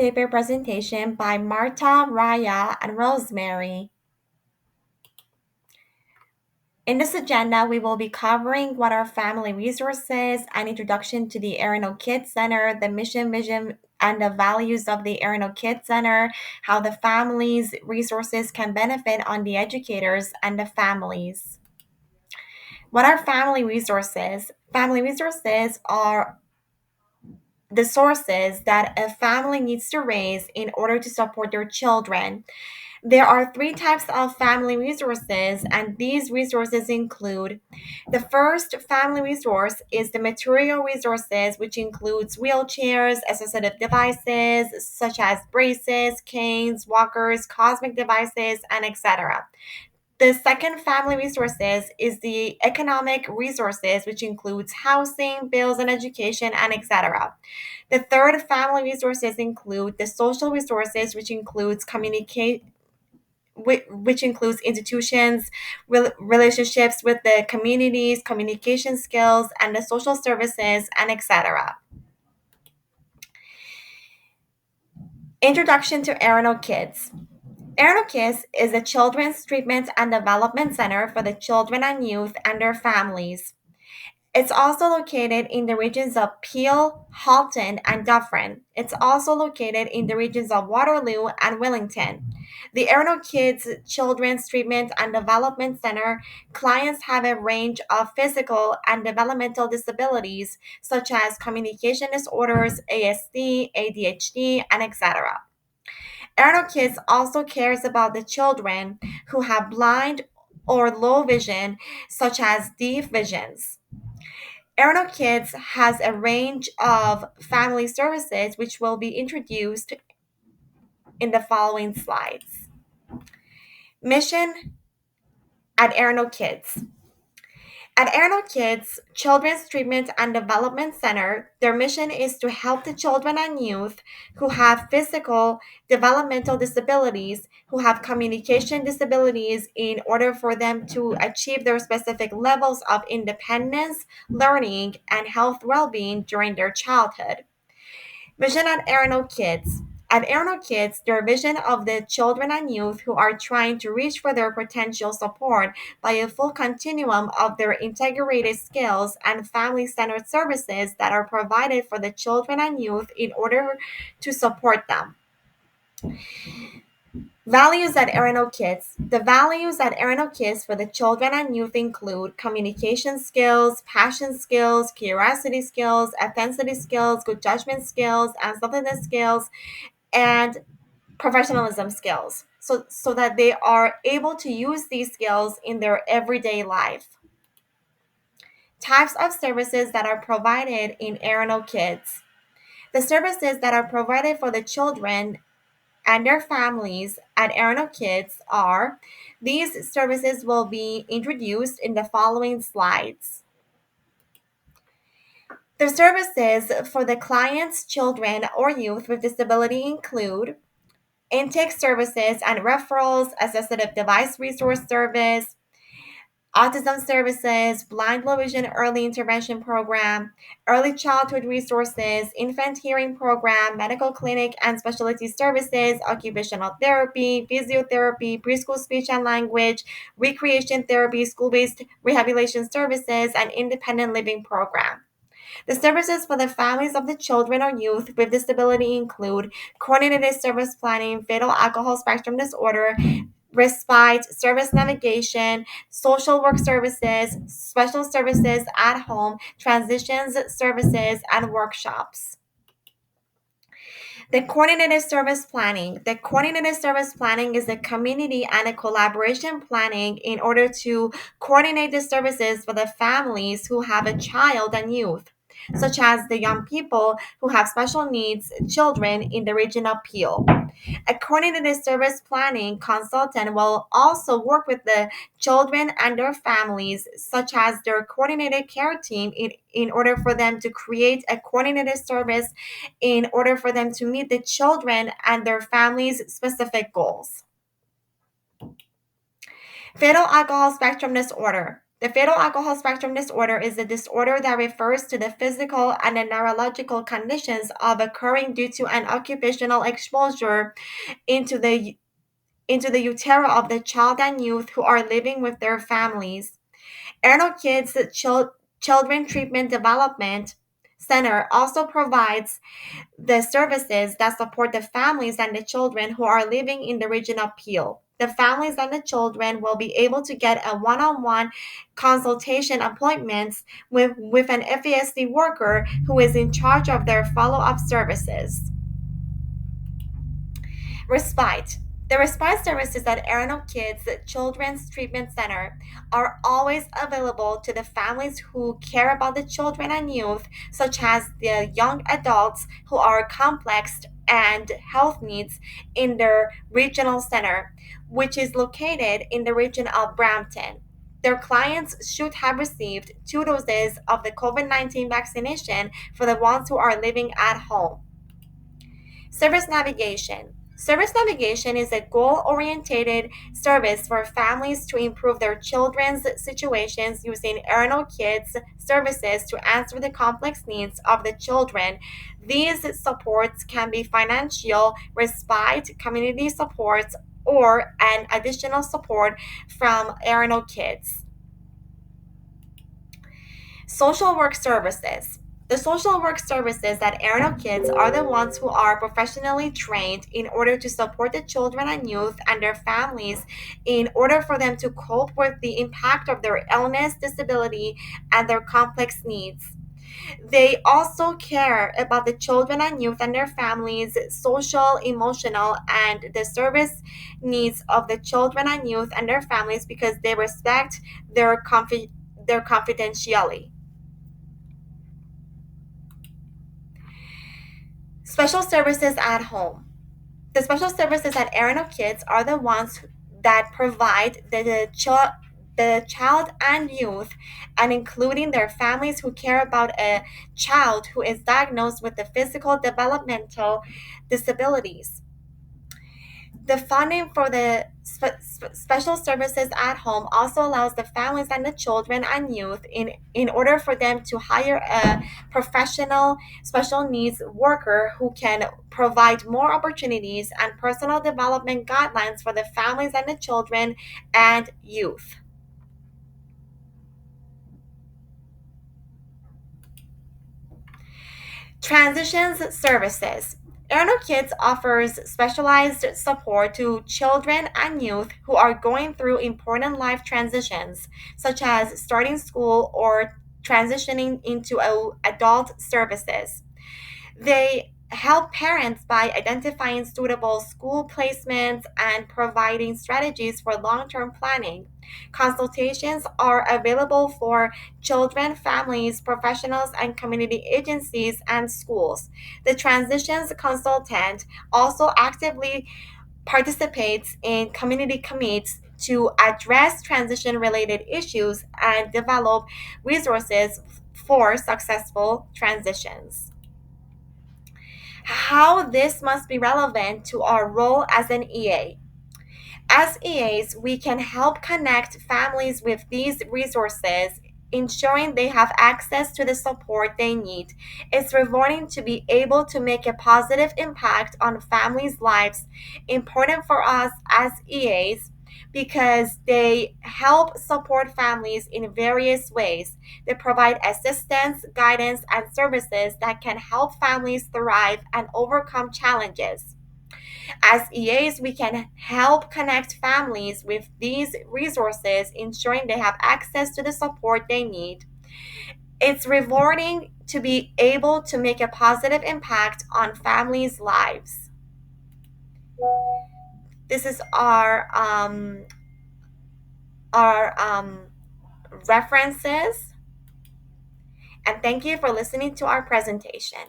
Paper presentation by Marta, Raya, and Rosemary. In this agenda, we will be covering what are family resources, an introduction to the Arano Kids Center, the mission, vision, and the values of the Arano Kids Center, how the family's resources can benefit on the educators and the families. What are family resources? Family resources are the sources that a family needs to raise in order to support their children. There are three types of family resources, and these resources include the first family resource is the material resources, which includes wheelchairs, assistive devices such as braces, canes, walkers, cosmic devices, and etc. The second family resources is the economic resources, which includes housing, bills and education, and etc. The third family resources include the social resources, which includes which includes institutions, relationships with the communities, communication skills, and the social services, and etc. Introduction to Arano Kids. Arano Kids is a children's treatment and development center for the children and youth and their families. It's also located in the regions of Peel, Halton, and Dufferin. It's also located in the regions of Waterloo and Wellington. The Arno Kids Children's Treatment and Development Center clients have a range of physical and developmental disabilities such as communication disorders, ASD, ADHD, and etc. Arno Kids also cares about the children who have blind or low vision, such as deaf visions. Arno Kids has a range of family services which will be introduced in the following slides. Mission at Arno Kids. At Arno Kids Children's Treatment and Development Center, their mission is to help the children and youth who have physical, developmental disabilities, who have communication disabilities, in order for them to achieve their specific levels of independence, learning, and health well-being during their childhood. Vision at Arno Kids. At Arno Kids, their vision of the children and youth who are trying to reach for their potential support by a full continuum of their integrated skills and family-centered services that are provided for the children and youth in order to support them. Values at Arano Kids. The values at Arano Kids for the children and youth include communication skills, passion skills, curiosity skills, authenticity skills, good judgment skills, and selflessness skills, and professionalism skills, so that they are able to use these skills in their everyday life. Types of services that are provided in Arano Kids. The services that are provided for the children and their families at Arano Kids are, these services will be introduced in the following slides. The services for the client's children or youth with disability include intake services and referrals, assistive device resource service, autism services, blind low vision early intervention program, early childhood resources, infant hearing program, medical clinic and specialty services, occupational therapy, physiotherapy, preschool speech and language, recreation therapy, school-based rehabilitation services, and independent living program. The services for the families of the children or youth with disability include coordinated service planning, fetal alcohol spectrum disorder, respite, service navigation, social work services, special services at home, transitions services, and workshops. The coordinated service planning. The coordinated service planning is a community and a collaboration planning in order to coordinate the services for the families who have a child and youth, such as the young people who have special needs children in the region of Peel. A coordinated service planning consultant will also work with the children and their families, such as their coordinated care team, in order for them to create a coordinated service in order for them to meet the children and their families' specific goals. Fetal alcohol spectrum disorder. The fetal alcohol spectrum disorder is a disorder that refers to the physical and the neurological conditions of occurring due to an occupational exposure into the utero of the child and youth who are living with their families. Arnold Kids Children Treatment Development Center also provides the services that support the families and the children who are living in the region of Peel. The families and the children will be able to get a one-on-one consultation appointments with an FASD worker who is in charge of their follow-up services. Respite. The respite services at Arundel Kids Children's Treatment Center are always available to the families who care about the children and youth, such as the young adults who are complex and health needs in their regional center, which is located in the region of Brampton. Their clients should have received 2 doses of the COVID-19 vaccination for the ones who are living at home. Service navigation. Service navigation is a goal oriented service for families to improve their children's situations using Arundel Kids services to answer the complex needs of the children. These supports can be financial, respite, community supports, or an additional support from Arundel Kids. Social work services. The social work services at Arundel Kids are the ones who are professionally trained in order to support the children and youth and their families in order for them to cope with the impact of their illness, disability, and their complex needs. They also care about the children and youth and their families' social, emotional, and the service needs of the children and youth and their families because they respect their confidentiality. Special services at home. The special services at Arundel Kids are the ones that provide the child and youth, and including their families who care about a child who is diagnosed with the physical developmental disabilities. The funding for the special services at home also allows the families and the children and youth in order for them to hire a professional special needs worker who can provide more opportunities and personal development guidelines for the families and the children and youth. Transitions services. Arundel Kids offers specialized support to children and youth who are going through important life transitions, such as starting school or transitioning into adult services. They help parents by identifying suitable school placements and providing strategies for long term planning. Consultations are available for children, families, professionals, and community agencies and schools. The transitions consultant also actively participates in community commits to address transition related issues and develop resources for successful transitions. How this must be relevant to our role as an EA. As EAs, we can help connect families with these resources, ensuring they have access to the support they need. It's rewarding to be able to make a positive impact on families' lives, important for us as EAs because they help support families in various ways. They provide assistance, guidance, and services that can help families thrive and overcome challenges. As EAs, we can help connect families with these resources, ensuring they have access to the support they need. It's rewarding to be able to make a positive impact on families' lives. This is our references, and thank you for listening to our presentation.